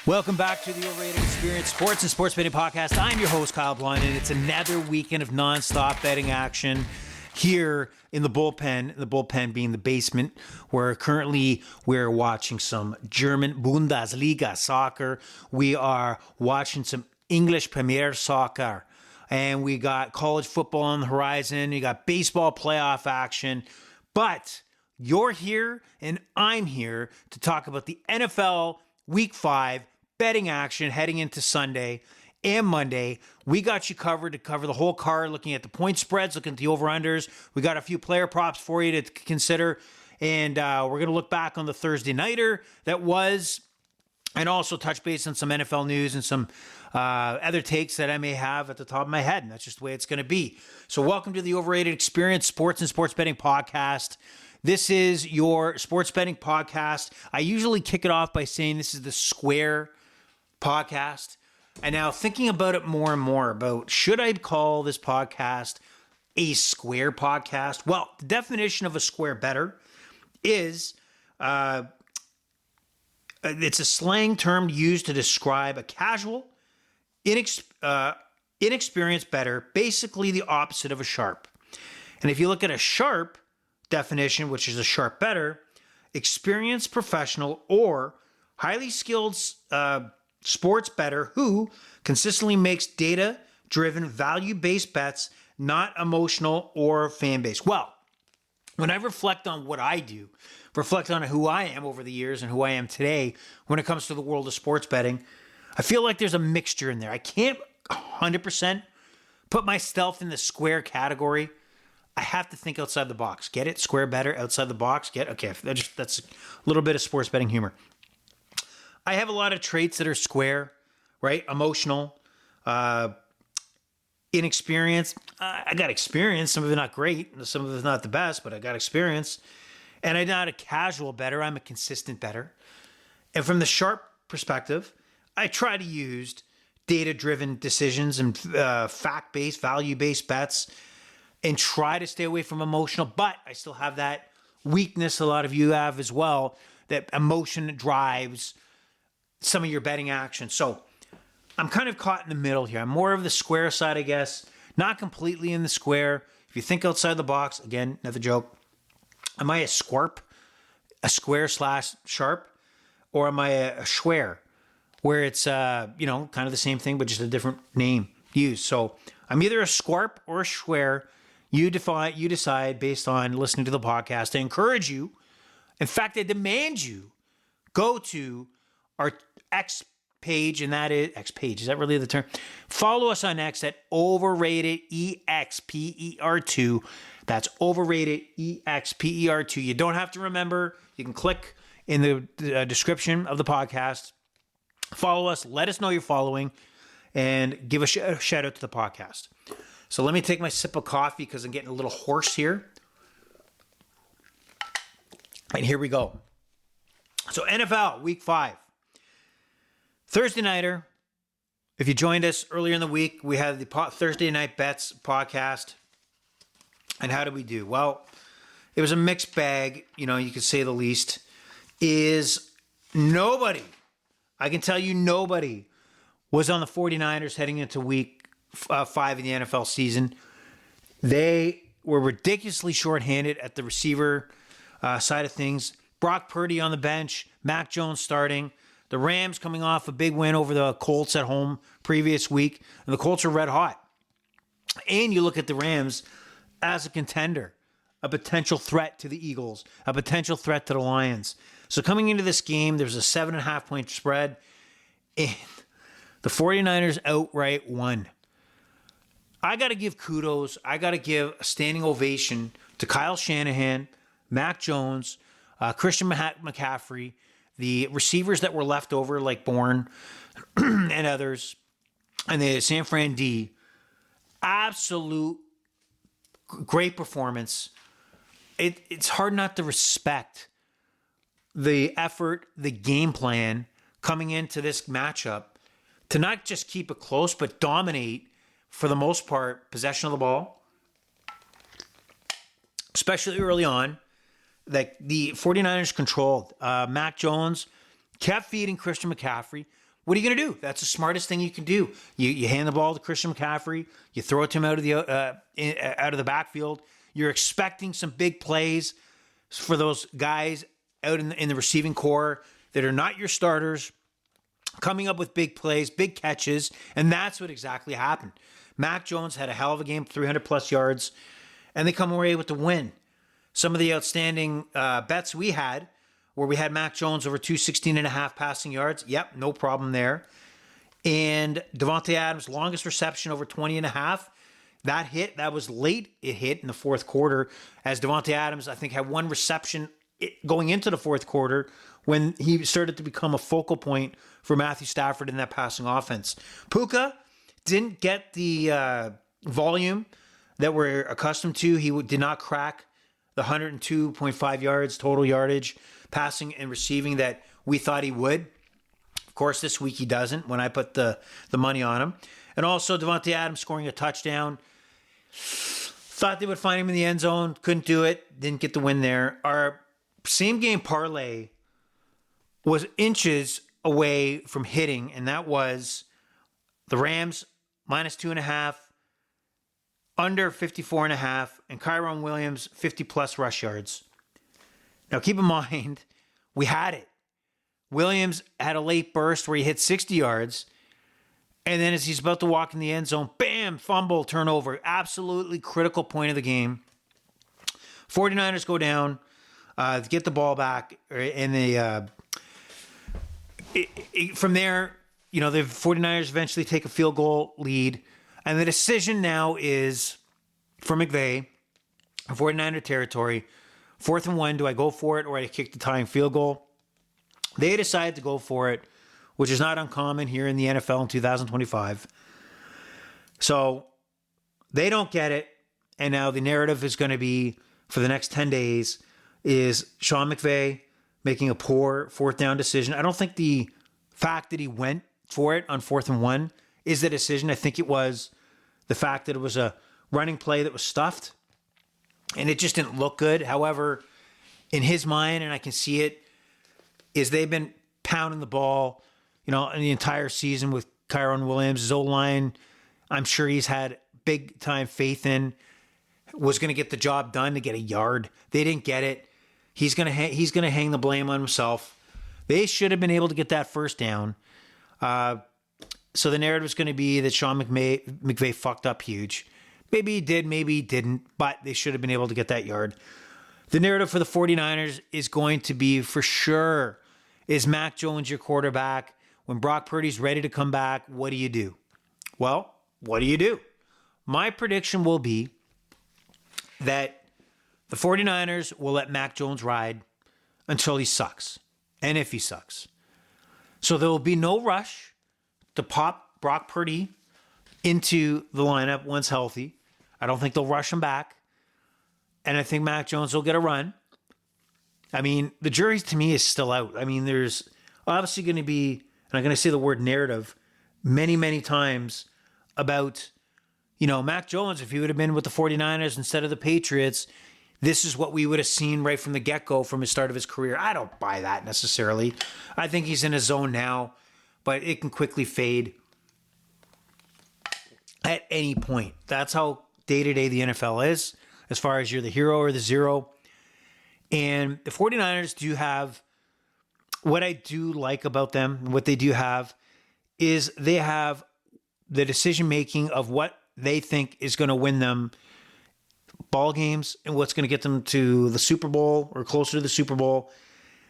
Welcome back to the Overrated Experience Sports and Sports Betting Podcast. I'm your host, Kyle Blind, and it's another weekend of nonstop betting action here in the bullpen being the basement, where currently we're watching some German Bundesliga soccer. We are watching some English Premier Soccer, and we got college football on the horizon. You got baseball playoff action, but you're here and I'm here to talk about the NFL Week 5 betting action heading into Sunday and Monday. We got you covered to cover the whole card, looking at the point spreads, looking at the over-unders. We got a few player props for you to consider, and we're going to look back on the Thursday nighter that was, and also touch base on some NFL news and some other takes that I may have at the top of my head, and that's just the way it's going to be. So welcome to the Overrated Experience Sports and Sports Betting Podcast. This is your sports betting podcast. I usually kick it off by saying this is the Square podcast. And now thinking about it more and more about, should I call this podcast a Square podcast? Well, the definition of a square bettor is it's a slang term used to describe a casual, inexperienced bettor, basically the opposite of a sharp. And if you look at a sharp definition, which is a sharp bettor, experienced professional or highly skilled sports bettor who consistently makes data-driven, value-based bets, not emotional or fan-based. Well, when I reflect on what I do, reflect on who I am over the years and who I am today when it comes to the world of sports betting, I feel like there's a mixture in there. I can't 100% put myself in the square category. I have to think outside the box. Get it? Square bettor, outside the box. Okay, that's a little bit of sports betting humor. I have a lot of traits that are square, right? Emotional, inexperienced. I got experience. Some of it not great. Some of it not the best, but I got experience. And I'm not a casual bettor. I'm a consistent bettor. And from the sharp perspective, I try to use data-driven decisions and fact-based, value-based bets and try to stay away from emotional. But I still have that weakness a lot of you have as well, that emotion drives some of your betting action. So I'm kind of caught in the middle here. I'm more of the square side, I guess. Not completely in the square. If you think outside the box, again, another joke. Am I a squarp? A square / sharp? Or am I a schwer? Where it's, kind of the same thing, but just a different name used. So I'm either a squarp or a schwer. You decide based on listening to the podcast. I encourage you. In fact, I demand you go to our X page, and that is X page. Is that really the term? Follow us on X at Overrated EXPER2. That's Overrated EXPER2. You don't have to remember. You can click in the description of the podcast. Follow us. Let us know you're following, and give a shout out to the podcast. So let me take my sip of coffee because I'm getting a little hoarse here. And here we go. So NFL Week 5. Thursday nighter. If you joined us earlier in the week, we had the Thursday Night Bets podcast. And how did we do? Well, it was a mixed bag, you could say the least. I can tell you nobody was on the 49ers heading into week 5 in the NFL season. They were ridiculously shorthanded at the receiver side of things. Brock Purdy on the bench, Mac Jones starting. The Rams coming off a big win over the Colts at home previous week, and the Colts are red hot. And you look at the Rams as a contender, a potential threat to the Eagles, a potential threat to the Lions. So coming into this game, there's a 7.5 point spread, and the 49ers outright won. I got to give kudos. I got to give a standing ovation to Kyle Shanahan, Mac Jones, Christian McCaffrey, the receivers that were left over like Bourne and others, and the San Fran D. Absolute great performance. It's hard not to respect the effort, the game plan coming into this matchup to not just keep it close, but dominate, for the most part, possession of the ball, especially early on. That the 49ers controlled. Mac Jones kept feeding Christian McCaffrey, what are you going to do? That's the smartest thing you can do. You hand the ball to Christian McCaffrey. You throw it to him out of the backfield. You're expecting some big plays for those guys out in the receiving core that are not your starters, coming up with big plays, big catches, and that's what exactly happened. Mac Jones had a hell of a game, 300-plus yards, and they come away with the win. Some of the outstanding bets we had, where we had Mac Jones over 216.5 passing yards. Yep, no problem there. And Davante Adams, longest reception over 20.5. That hit, that was late. It hit in the fourth quarter, as Davante Adams, I think, had one reception going into the fourth quarter when he started to become a focal point for Matthew Stafford in that passing offense. Puka didn't get the volume that we're accustomed to. He did not crack the 102.5 yards total yardage, passing and receiving, that we thought he would. Of course, this week he doesn't, when I put the money on him. And also Davante Adams scoring a touchdown. Thought they would find him in the end zone. Couldn't do it. Didn't get the win there. Our same game parlay was inches away from hitting, and that was the Rams -2.5, under 54.5, and Kyron Williams 50-plus rush yards. Now, keep in mind, we had it. Williams had a late burst where he hit 60 yards, and then as he's about to walk in the end zone, bam, fumble, turnover. Absolutely critical point of the game. 49ers go down, get the ball back, and they from there, the 49ers eventually take a field goal lead, and the decision now is for McVay, 49er territory, 4th and 1, do I go for it or I kick the tying field goal? They decided to go for it, which is not uncommon here in the NFL in 2025. So they don't get it, and now the narrative is going to be, for the next 10 days, is Sean McVay making a poor 4th down decision. I don't think the fact that he went for it on 4th and 1 is the decision. I think it was the fact that it was a running play that was stuffed, and it just didn't look good. However, in his mind, and I can see it, is they've been pounding the ball, in the entire season with Kyron Williams. His O-line, I'm sure he's had big-time faith in, was going to get the job done to get a yard. They didn't get it. He's going to hang the blame on himself. They should have been able to get that first down. So the narrative is going to be that Sean McVay fucked up huge. Maybe he did, maybe he didn't, but they should have been able to get that yard. The narrative for the 49ers is going to be, for sure, is Mac Jones your quarterback? When Brock Purdy's ready to come back, what do you do? Well, what do you do? My prediction will be that the 49ers will let Mac Jones ride until he sucks, and if he sucks. So there will be no rush to pop Brock Purdy into the lineup once healthy. I don't think they'll rush him back. And I think Mac Jones will get a run. I mean, the jury to me is still out. I mean, there's obviously going to be, and I'm going to say the word narrative many, many times about, Mac Jones, if he would have been with the 49ers instead of the Patriots, this is what we would have seen right from the get-go from the start of his career. I don't buy that necessarily. I think he's in his zone now, but it can quickly fade at any point. That's how day-to-day the NFL is, as far as you're the hero or the zero. And the 49ers do have, what I do like about them, what they do have, is they have the decision-making of what they think is going to win them ball games and what's going to get them to the Super Bowl or closer to the Super Bowl.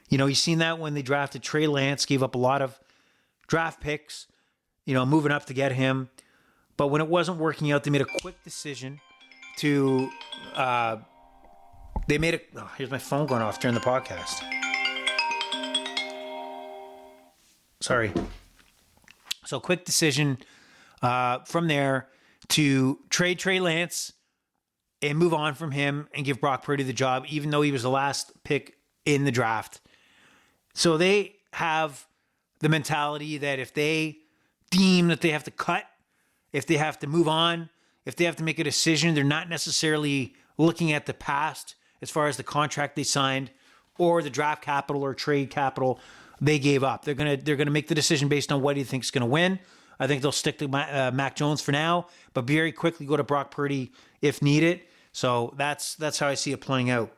You've seen that when they drafted Trey Lance, gave up a lot of draft picks, moving up to get him. But when it wasn't working out, they made a quick decision to, here's my phone going off during the podcast. Sorry. So quick decision from there to trade Trey Lance and move on from him and give Brock Purdy the job, even though he was the last pick in the draft. So they have the mentality that if they deem that they have to cut, if they have to move on, if they have to make a decision, they're not necessarily looking at the past as far as the contract they signed or the draft capital or trade capital they gave up. They're gonna make the decision based on what he thinks is gonna win. I think they'll stick to Mac Jones for now, but very quickly go to Brock Purdy if needed. So that's how I see it playing out.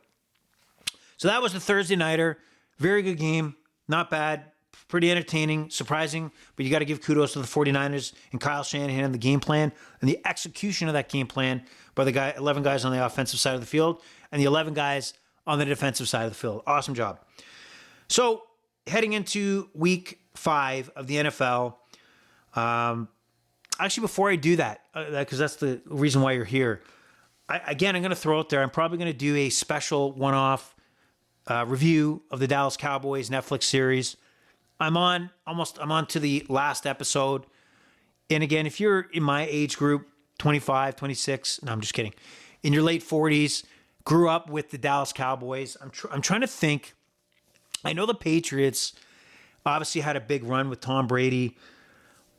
So that was the Thursday nighter. Very good game. Not bad. Pretty entertaining, surprising, but you got to give kudos to the 49ers and Kyle Shanahan and the game plan and the execution of that game plan by the 11 guys on the offensive side of the field and the 11 guys on the defensive side of the field. Awesome job. So heading into week 5 of the NFL, actually, before I do that, because that's the reason why you're here, I'm going to throw out there, I'm probably going to do a special one-off review of the Dallas Cowboys Netflix series. I'm on to the last episode. And again, if you're in my age group, 25, 26, no, I'm just kidding, in your late 40s, grew up with the Dallas Cowboys, I'm trying to think. I know the Patriots obviously had a big run with Tom Brady,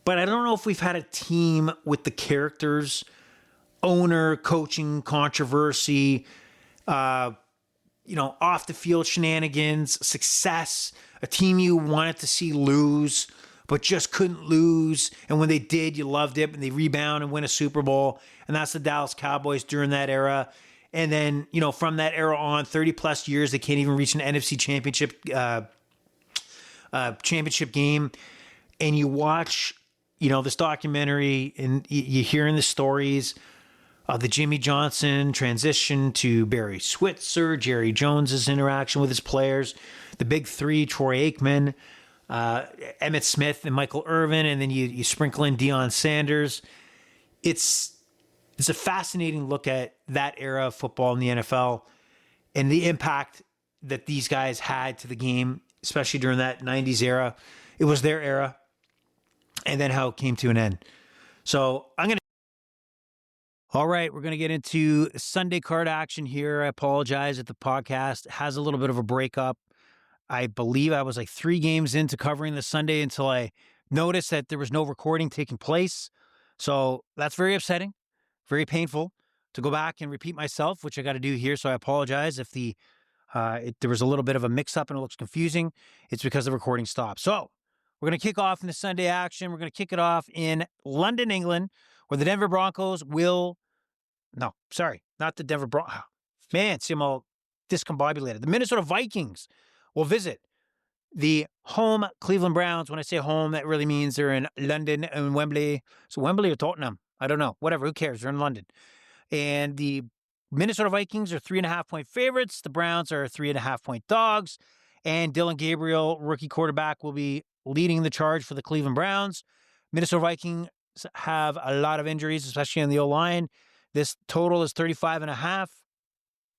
but I don't know if we've had a team with the characters, owner, coaching, controversy, off the field shenanigans, success, a team you wanted to see lose, but just couldn't lose. And when they did, you loved it, and they rebound and win a Super Bowl. And that's the Dallas Cowboys during that era. And then, from that era on, 30 plus years, they can't even reach an NFC championship game. And you watch, this documentary, and you're hearing the stories of the Jimmy Johnson transition to Barry Switzer, Jerry Jones's interaction with his players, the big three, Troy Aikman, Emmitt Smith, and Michael Irvin, and then you sprinkle in Deion Sanders. It's a fascinating look at that era of football in the NFL and the impact that these guys had to the game, especially during that 90s era. It was their era, and then how it came to an end. So all right, we're going to get into Sunday card action here. I apologize if the podcast has a little bit of a breakup. I believe I was like 3 games into covering the Sunday until I noticed that there was no recording taking place. So that's very upsetting, very painful to go back and repeat myself, which I got to do here. So I apologize if there was a little bit of a mix-up and it looks confusing. It's because the recording stopped. So we're going to kick off in the Sunday action. We're going to kick it off in London, England, where the Denver Broncos not the Denver Broncos. Man, see, I'm all discombobulated. The Minnesota Vikings will visit the home Cleveland Browns. When I say home, that really means they're in London and Wembley. So Wembley or Tottenham? I don't know. Whatever. Who cares? They're in London. And the Minnesota Vikings are 3.5-point favorites. The Browns are 3.5-point dogs. And Dylan Gabriel, rookie quarterback, will be leading the charge for the Cleveland Browns. Minnesota Vikings have a lot of injuries, especially on the O-line. This total is 35.5.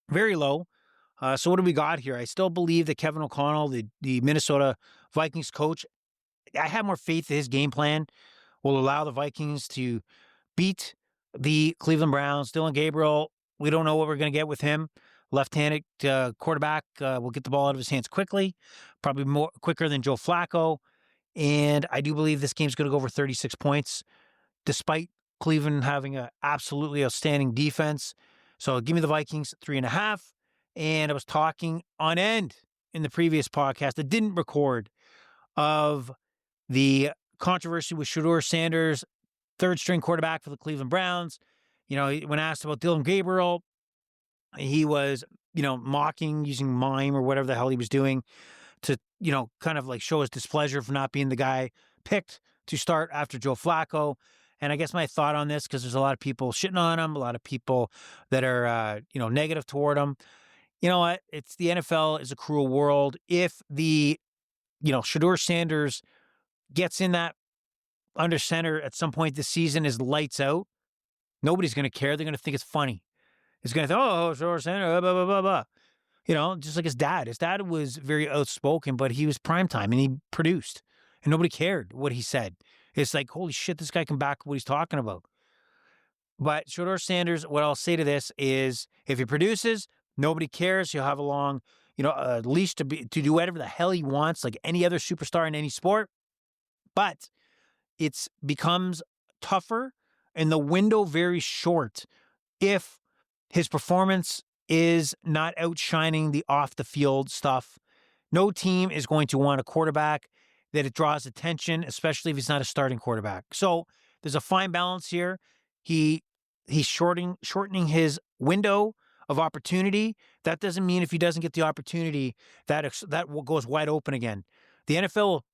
Very low. So what do we got here? I still believe that Kevin O'Connell, the Minnesota Vikings coach, I have more faith that his game plan will allow the Vikings to beat the Cleveland Browns. Dylan Gabriel, we don't know what we're going to get with him. Left-handed quarterback will get the ball out of his hands quickly, probably more quicker than Joe Flacco. And I do believe this game's going to go over 36 points, despite Cleveland having an absolutely outstanding defense. So give me the Vikings 3.5. And I was talking on end in the previous podcast that didn't record of the controversy with Shedeur Sanders, third-string quarterback for the Cleveland Browns. When asked about Dylan Gabriel, he was, mocking, using mime or whatever the hell he was doing to, kind of like show his displeasure for not being the guy picked to start after Joe Flacco. And I guess my thought on this, because there's a lot of people shitting on him, a lot of people that are, negative toward him. You know what? It's the NFL is a cruel world. If the, Shedeur Sanders gets in that under center at some point this season, is lights out, nobody's going to care. They're going to think it's funny. It's going to think, oh, Shedeur Sanders, blah, blah, blah, blah. Just like his dad. His dad was very outspoken, but he was primetime and he produced. And nobody cared what he said. It's like, holy shit, this guy can back what he's talking about. But Shedeur Sanders, what I'll say to this is, if he produces, nobody cares. He'll have a long, leash to do whatever the hell he wants, like any other superstar in any sport. But it becomes tougher and the window very short if his performance is not outshining the off the field stuff. No team is going to want a quarterback that it draws attention, especially if he's not a starting quarterback. So there's a fine balance here. He's shortening his window of opportunity. That doesn't mean if he doesn't get the opportunity that goes wide open again. The NFL will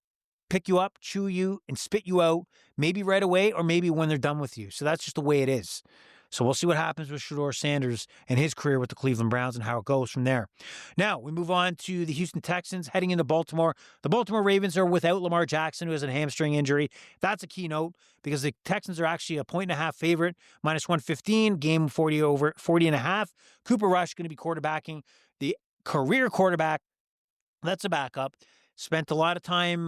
pick you up, chew you, and spit you out, maybe right away or maybe when they're done with you. So that's just the way it is. So we'll see what happens with Shedeur Sanders and his career with the Cleveland Browns and how it goes from there. Now, we move on to the Houston Texans heading into Baltimore. The Baltimore Ravens are without Lamar Jackson, who has a hamstring injury. That's a key note because the Texans are actually a 1.5 favorite, minus 115, game 40 over 40.5. Cooper Rush going to be quarterbacking. The career quarterback, that's a backup. Spent a lot of time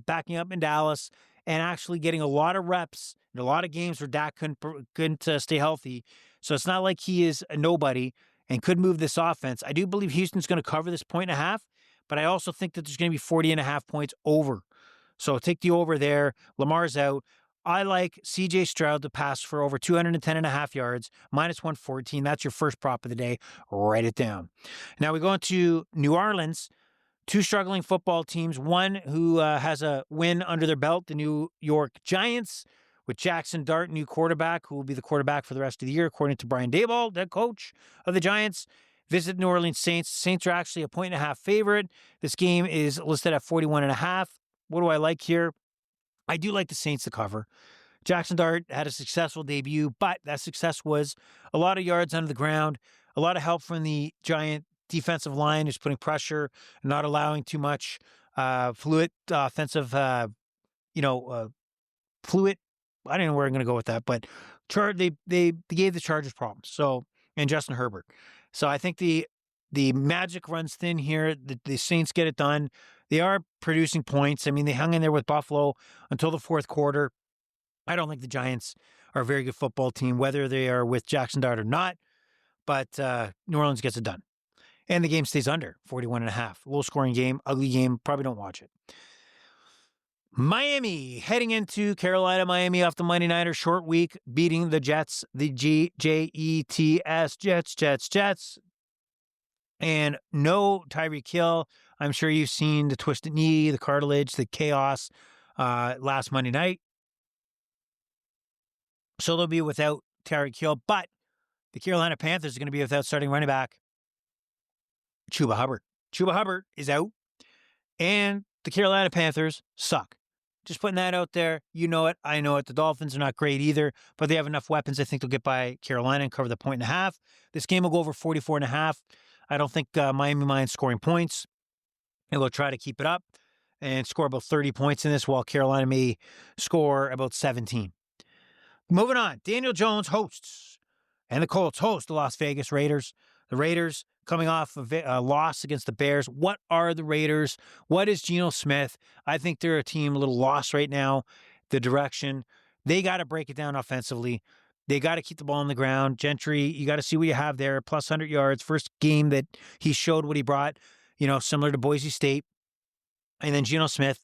backing up in Dallas and actually getting a lot of reps in a lot of games where Dak couldn't stay healthy. So it's not like he is a nobody and could move this offense. I do believe Houston's going to cover this 1.5, but I also think that there's going to be 40.5 points over. So take the over there. Lamar's out. I like C.J. Stroud to pass for over 210.5 yards, minus 114. That's your first prop of the day. Write it down. Now we go into New Orleans. Two struggling football teams. One who has a win under their belt, the New York Giants, with Jackson Dart, new quarterback, who will be the quarterback for the rest of the year, according to Brian Daboll, the coach of the Giants. Visit New Orleans Saints. Saints are actually a 1.5 favorite. This game is listed at 41.5. What do I like here? I do like the Saints to cover. Jackson Dart had a successful debut, but that success was a lot of yards under the ground, a lot of help from the Giant defensive line who's putting pressure, not allowing too much fluid offensive, fluid. I don't know where I'm going to go with that, but they gave the Chargers problems. So, and Justin Herbert. So I think the magic runs thin here. The Saints get it done. They are producing points. I mean, they hung in there with Buffalo until the fourth quarter. I don't think the Giants are a very good football team, whether they are with Jackson Dart or not. But New Orleans gets it done. And the game stays under 41.5. Low scoring game, ugly game. Probably don't watch it. Miami heading into Carolina. Miami off the Monday Nighter short week, beating the Jets, the Jets. And no Tyreek Hill. I'm sure you've seen the twisted knee, the cartilage, the chaos last Monday night. So they'll be without Tyreek Hill, but the Carolina Panthers are going to be without starting running back Chuba Hubbard. Chuba Hubbard is out, and the Carolina Panthers suck. Just putting that out there. You know it. I know it. The Dolphins are not great either, but they have enough weapons. I think they'll get by Carolina and cover the 1.5. This game will go over 44.5. I don't think Miami minds scoring points, and they'll try to keep it up and score about 30 points in this, while Carolina may score about 17. Moving on, Daniel Jones hosts, and the Colts host the Las Vegas Raiders. The Raiders coming off a loss against the Bears. What are the Raiders? What is Geno Smith? I think they're a team a little lost right now, the direction. They got to break it down offensively. They got to keep the ball on the ground. Gentry, you got to see what you have there. Plus 100 yards. First game that he showed what he brought, similar to Boise State. And then Geno Smith.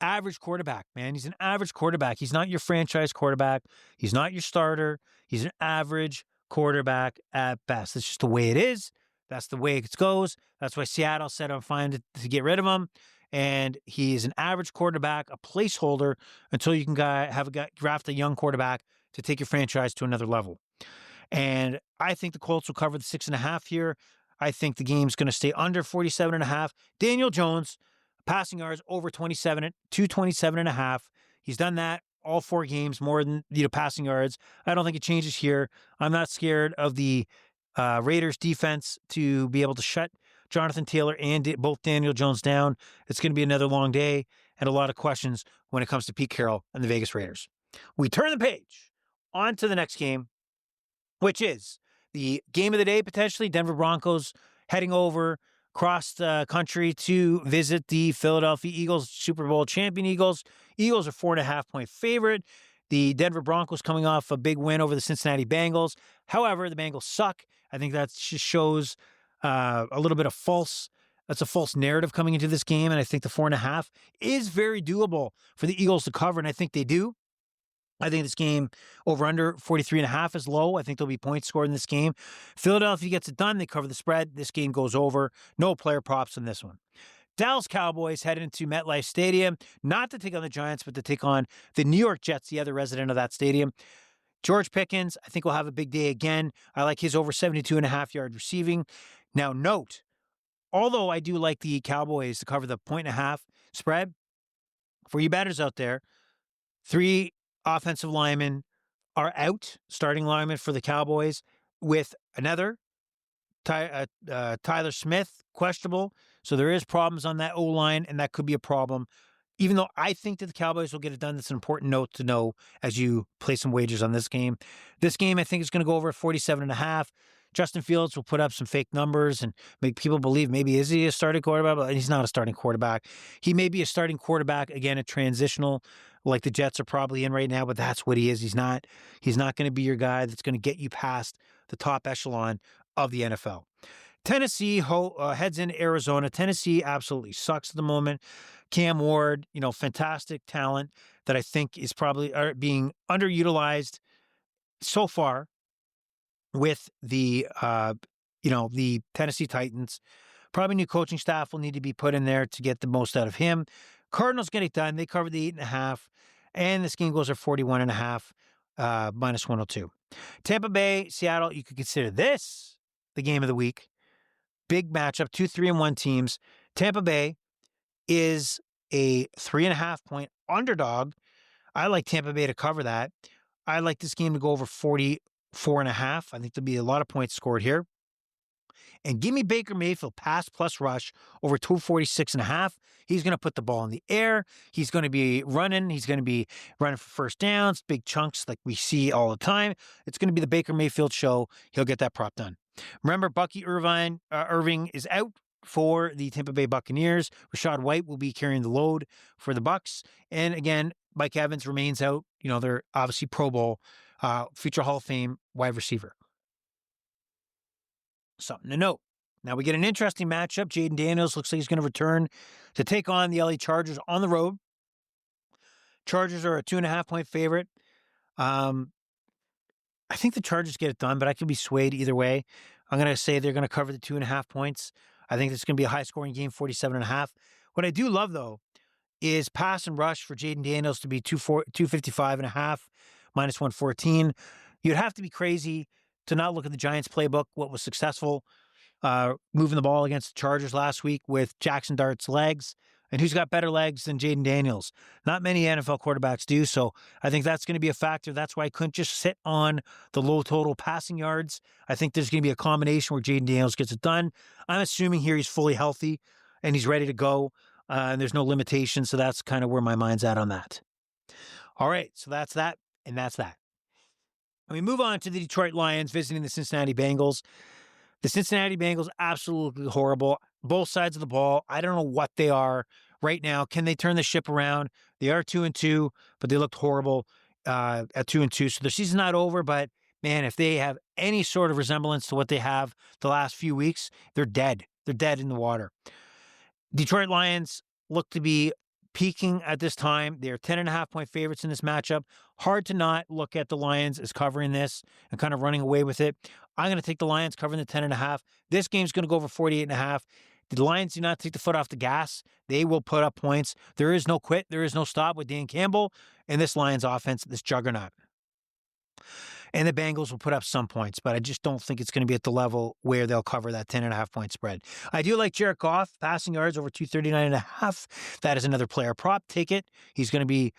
Average quarterback, man. He's an average quarterback. He's not your franchise quarterback. He's not your starter. He's an average quarterback at best. That's just the way it is. That's the way it goes. That's why Seattle said I'm fine to get rid of him. And he is an average quarterback, a placeholder until you can draft a young quarterback to take your franchise to another level. And I think the Colts will cover the 6.5 here. I think the game's going to stay under 47.5. Daniel Jones, passing yards over 227.5. He's done that all 4 games, more than passing yards. I don't think it changes here. I'm not scared of the Raiders defense to be able to shut Jonathan Taylor and both Daniel Jones down. It's going to be another long day and a lot of questions when it comes to Pete Carroll and the Vegas Raiders. We turn the page on to the next game, which is the game of the day, potentially. Denver Broncos heading over across the country to visit the Philadelphia Eagles, Super Bowl champion Eagles. Eagles are 4.5-point favorite. The Denver Broncos coming off a big win over the Cincinnati Bengals. However, the Bengals suck. I think that just shows a little bit of that's a false narrative coming into this game. And I think the 4.5 is very doable for the Eagles to cover. And I think they do. I think this game over under 43.5 is low. I think there'll be points scored in this game. Philadelphia gets it done. They cover the spread. This game goes over. No player props in this one. Dallas Cowboys head into MetLife Stadium, not to take on the Giants, but to take on the New York Jets, the other resident of that stadium. George Pickens, I think, will have a big day again. I like his over 72.5 yard receiving. Now, note, although I do like the Cowboys to cover the 1.5 spread, for you bettors out there, 3 offensive linemen are out, starting linemen for the Cowboys, with another Tyler Smith, questionable. So there is problems on that O-line, and that could be a problem. Even though I think that the Cowboys will get it done, that's an important note to know as you play some wagers on this game. This game, I think, is going to go over 47.5. Justin Fields will put up some fake numbers and make people believe maybe is he a starting quarterback, but he's not a starting quarterback. He may be a starting quarterback, again, a transitional, like the Jets are probably in right now, but that's what he is. He's not going to be your guy that's going to get you past the top echelon of the NFL. Tennessee heads into Arizona. Tennessee absolutely sucks at the moment. Cam Ward, fantastic talent that I think is probably being underutilized so far with the Tennessee Titans. Probably new coaching staff will need to be put in there to get the most out of him. Cardinals get it done. They cover the 8.5, and this game goes at 41.5, minus 102. Tampa Bay, Seattle, you could consider this the game of the week. Big matchup, 2 3-1 teams. Tampa Bay is a 3.5 point underdog. I like Tampa Bay to cover that. I like this game to go over 44.5. I think there'll be a lot of points scored here. And give me Baker Mayfield pass plus rush over 246.5. He's going to put the ball in the air. He's going to be running. He's going to be running for first downs, big chunks like we see all the time. It's going to be the Baker Mayfield show. He'll get that prop done. Remember, Bucky Irving is out for the Tampa Bay Buccaneers. Rachaad White will be carrying the load for the Bucs. And again, Mike Evans remains out. They're obviously Pro Bowl, future Hall of Fame wide receiver. Something to note. Now we get an interesting matchup. Jaden Daniels looks like he's going to return to take on the LA Chargers on the road. Chargers are a 2.5 point favorite. I think the Chargers get it done, but I could be swayed either way. I'm going to say they're going to cover the 2.5 points. I think it's going to be a high scoring game, 47.5. What I do love though is pass and rush for Jaden Daniels to be 255.5, minus 114. You'd have to be crazy to not look at the Giants playbook, what was successful moving the ball against the Chargers last week with Jackson Dart's legs. And who's got better legs than Jaden Daniels? Not many NFL quarterbacks do, so I think that's going to be a factor. That's why I couldn't just sit on the low total passing yards. I think there's going to be a combination where Jaden Daniels gets it done. I'm assuming here he's fully healthy and he's ready to go, and there's no limitations, so that's kind of where my mind's at on that. All right, so that's that, and that's that. And we move on to the Detroit Lions visiting the Cincinnati Bengals. The Cincinnati Bengals, absolutely horrible. Both sides of the ball. I don't know what they are right now. Can they turn the ship around? They are 2-2, but they looked horrible at 2-2. So their season's not over, but man, if they have any sort of resemblance to what they have the last few weeks, they're dead. They're dead in the water. Detroit Lions look to be peaking at this time. They're 10.5 point favorites in this matchup. Hard to not look at the Lions as covering this and kind of running away with it. I'm going to take the Lions covering the 10.5. This game's going to go over 48.5. The Lions do not take the foot off the gas. They will put up points. There is no quit. There is no stop with Dan Campbell and this Lions offense, this juggernaut. And the Bengals will put up some points, but I just don't think it's going to be at the level where they'll cover that 10.5 point spread. I do like Jared Goff, passing yards over 239.5. That is another player prop. Take it. He's going to be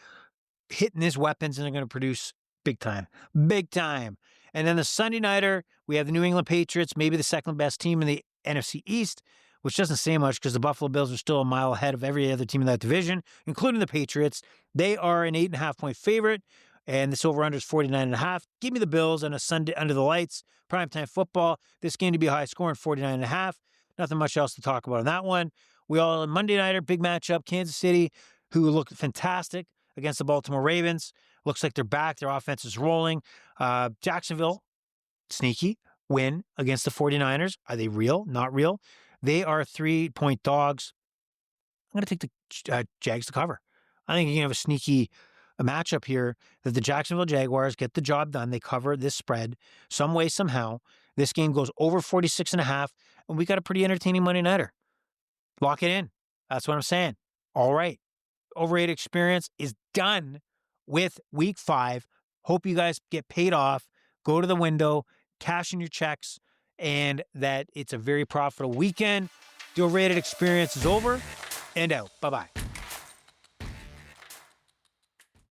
hitting his weapons and they're going to produce big time. Big time. And then the Sunday nighter, we have the New England Patriots, maybe the second best team in the NFC East, which doesn't say much because the Buffalo Bills are still a mile ahead of every other team in that division, including the Patriots. They are an 8.5 point favorite. And this over-under is 49.5. Give me the Bills on a Sunday under the lights. Primetime football. This game to be high scoring, 49.5. Nothing much else to talk about on that one. We all Monday nighter, big matchup. Kansas City, who look fantastic against the Baltimore Ravens. Looks like they're back. Their offense is rolling. Jacksonville, sneaky win against the 49ers. Are they real? Not real. They are 3 point dogs. I'm going to take the Jags to cover. I think you can have a sneaky a matchup here that the Jacksonville Jaguars get the job done. They cover this spread some way, somehow. This game goes over 46.5, and we got a pretty entertaining Monday nighter. Lock it in. That's what I'm saying. All right. Overrated Experience is done with week 5. Hope you guys get paid off. Go to the window, cash in your checks, and that it's a very profitable weekend. The Overrated Experience is over and out. Bye-bye.